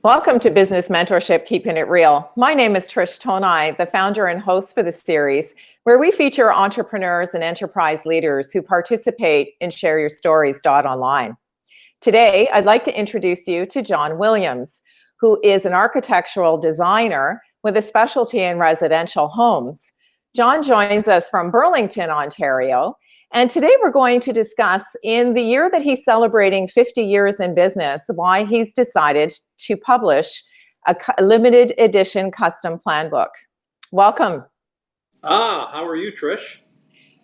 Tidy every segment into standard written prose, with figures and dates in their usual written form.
Welcome to Business Mentorship, Keeping It Real. My name is Trish Tonai, the founder and host for the series, where we feature entrepreneurs and enterprise leaders who participate in shareyourstories.online. Today, I'd like to introduce you to John Williams, who is an architectural designer with a specialty in residential homes. John joins us from Burlington, Ontario, and today we're going to discuss, in the year that he's celebrating 50 years in business, why he's decided to publish a limited edition custom plan book. Welcome. How are you, Trish?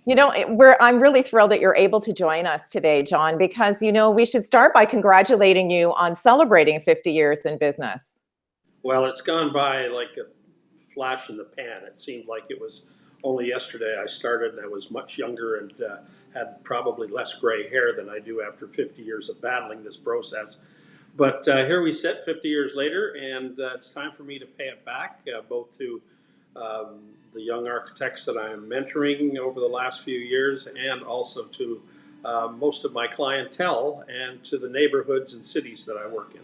I'm really thrilled that you're able to join us today, John, because, we should start by congratulating you on celebrating 50 years in business. Well, it's gone by like a flash in the pan. It seemed like it was only yesterday I started, and I was much younger and had probably less gray hair than I do after 50 years of battling this process. But here we sit 50 years later, and it's time for me to pay it back, both to the young architects that I'm mentoring over the last few years, and also to most of my clientele and to the neighborhoods and cities that I work in.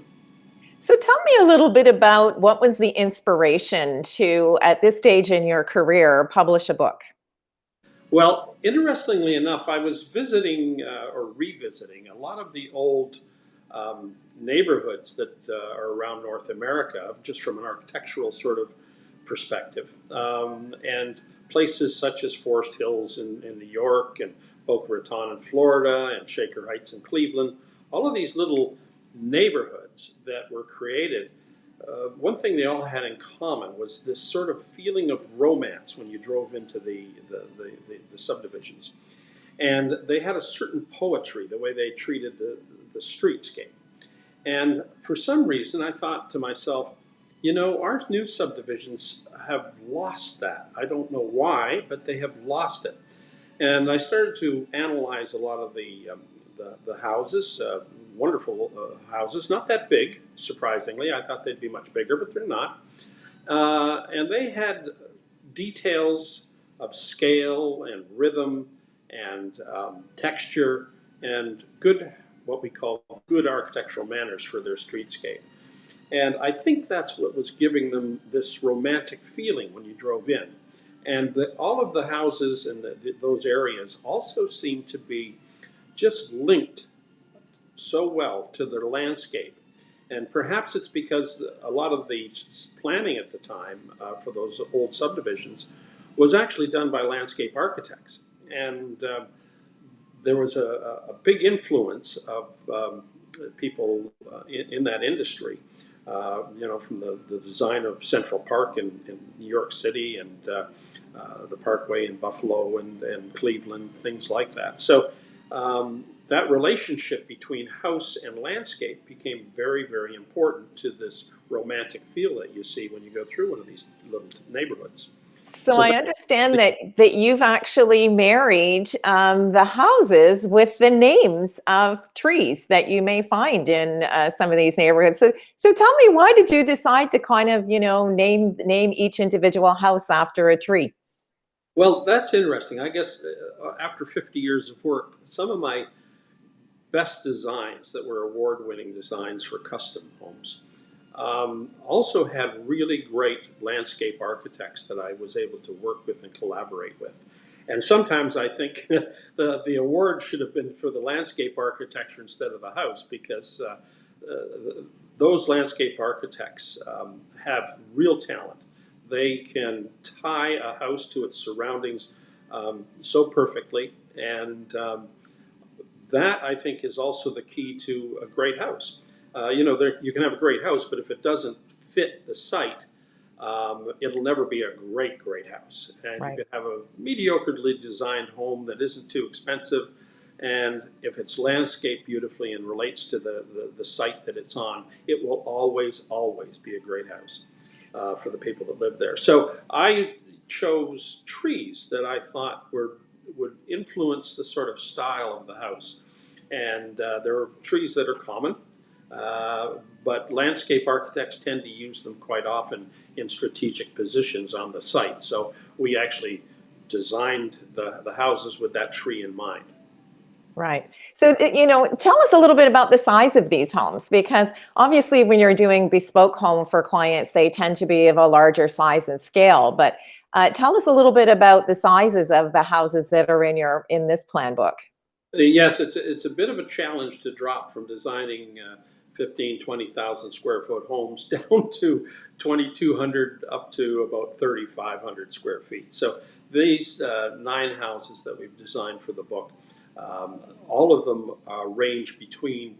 So tell me a little bit about what was the inspiration to, at this stage in your career, publish a book? Well, interestingly enough, I was visiting or revisiting a lot of the old neighborhoods that are around North America, just from an architectural sort of perspective. And places such as Forest Hills in New York, and Boca Raton in Florida, and Shaker Heights in Cleveland, all of these little neighborhoods that were created, one thing they all had in common was this sort of feeling of romance when you drove into the subdivisions. And they had a certain poetry, the way they treated the streetscape. And for some reason, I thought to myself, our new subdivisions have lost that. I don't know why, but they have lost it. And I started to analyze a lot of the houses, wonderful houses, not that big, surprisingly. I thought they'd be much bigger, but they're not. And they had details of scale and rhythm and texture and what we call good architectural manners for their streetscape. And I think that's what was giving them this romantic feeling when you drove in. And all of the houses in those areas also seemed to be just linked so well to their landscape. And perhaps it's because a lot of the planning at the time for those old subdivisions was actually done by landscape architects. And there was a big influence of people in that industry, from the design of Central Park in New York City, and the Parkway in Buffalo and Cleveland, things like that. So that relationship between house and landscape became very, very important to this romantic feel that you see when you go through one of these little neighborhoods. So I understand that you've actually married the houses with the names of trees that you may find in some of these neighborhoods. So tell me, why did you decide to kind of, name each individual house after a tree? Well, that's interesting. I guess after 50 years of work, some of my best designs that were award-winning designs for custom homes also had really great landscape architects that I was able to work with and collaborate with. And sometimes I think the award should have been for the landscape architecture instead of the house, because those landscape architects have real talent. They can tie a house to its surroundings so perfectly, and that, I think, is also the key to a great house. You can have a great house, but if it doesn't fit the site, it'll never be a great house. And Right. you could have a mediocrely designed home that isn't too expensive, and if it's landscaped beautifully and relates to the site that it's on, it will always be a great house for the people that live there. So I chose trees that I thought would influence the sort of style of the house. And there are trees that are common, but landscape architects tend to use them quite often in strategic positions on the site. So we actually designed the houses with that tree in mind. Right. So, tell us a little bit about the size of these homes, because obviously when you're doing bespoke home for clients, they tend to be of a larger size and scale. But tell us a little bit about the sizes of the houses that are in this plan book. Yes, it's a bit of a challenge to drop from designing 15, 20,000 square foot homes down to 2,200 up to about 3,500 square feet. So these 9 houses that we've designed for the book, all of them range between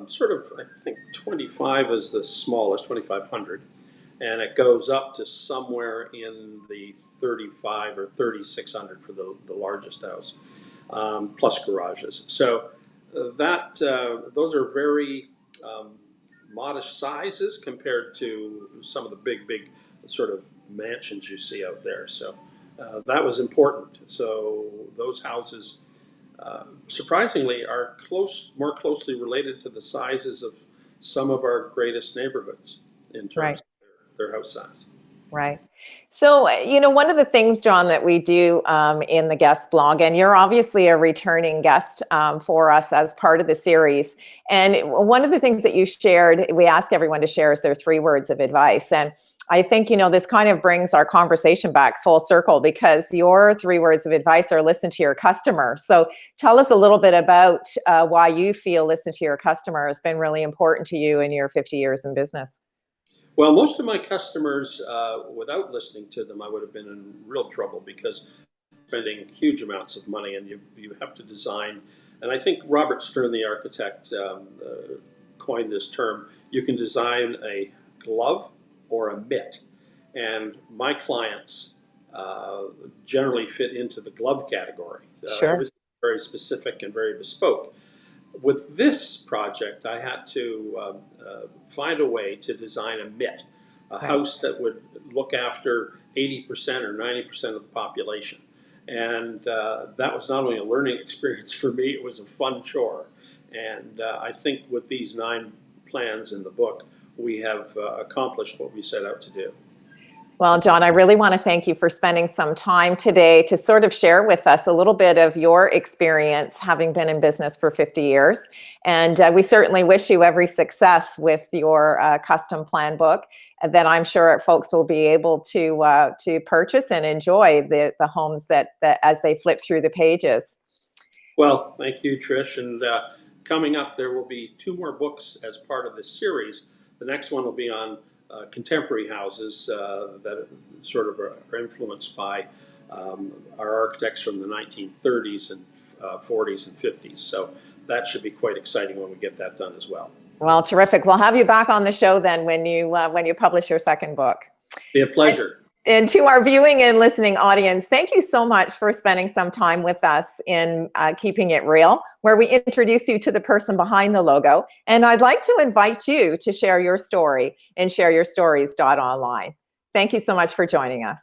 sort of, I think 25 is the smallest, 2,500, and it goes up to somewhere in the 35 or 3,600 for the largest house, plus garages. So those are very modest sizes compared to some of the big sort of mansions you see out there. So that was important. So those houses, surprisingly, are more closely related to the sizes of some of our greatest neighborhoods in terms Right. of their house size. Right. So, one of the things, John, that we do in the guest blog, and you're obviously a returning guest for us as part of the series. And one of the things that you shared, we ask everyone to share, is their 3 words of advice. And I think, this kind of brings our conversation back full circle, because your 3 words of advice are listen to your customer. So tell us a little bit about why you feel listen to your customer has been really important to you in your 50 years in business. Well, most of my customers, without listening to them, I would have been in real trouble, because spending huge amounts of money, and you have to design. And I think Robert Stern, the architect, coined this term. You can design a glove or a mitt, and my clients generally fit into the glove category. Sure. Everything's very specific and very bespoke. With this project, I had to find a way to design a mitt, a Right. house that would look after 80% or 90% of the population. And that was not only a learning experience for me, it was a fun chore. And I think with these 9 plans in the book, we have accomplished what we set out to do. Well, John, I really want to thank you for spending some time today to sort of share with us a little bit of your experience having been in business for 50 years. And we certainly wish you every success with your custom plan book that I'm sure folks will be able to purchase and enjoy the homes that as they flip through the pages. Well, thank you, Trish. And coming up, there will be 2 more books as part of this series. The next one will be on contemporary houses that sort of are influenced by our architects from the 1930s and 40s and 50s. So that should be quite exciting when we get that done as well. Well, terrific. We'll have you back on the show then when you publish your second book. Be a pleasure. And to our viewing and listening audience, thank you so much for spending some time with us in Keeping It Real, where we introduce you to the person behind the logo. And I'd like to invite you to share your story in shareyourstories.online. Thank you so much for joining us.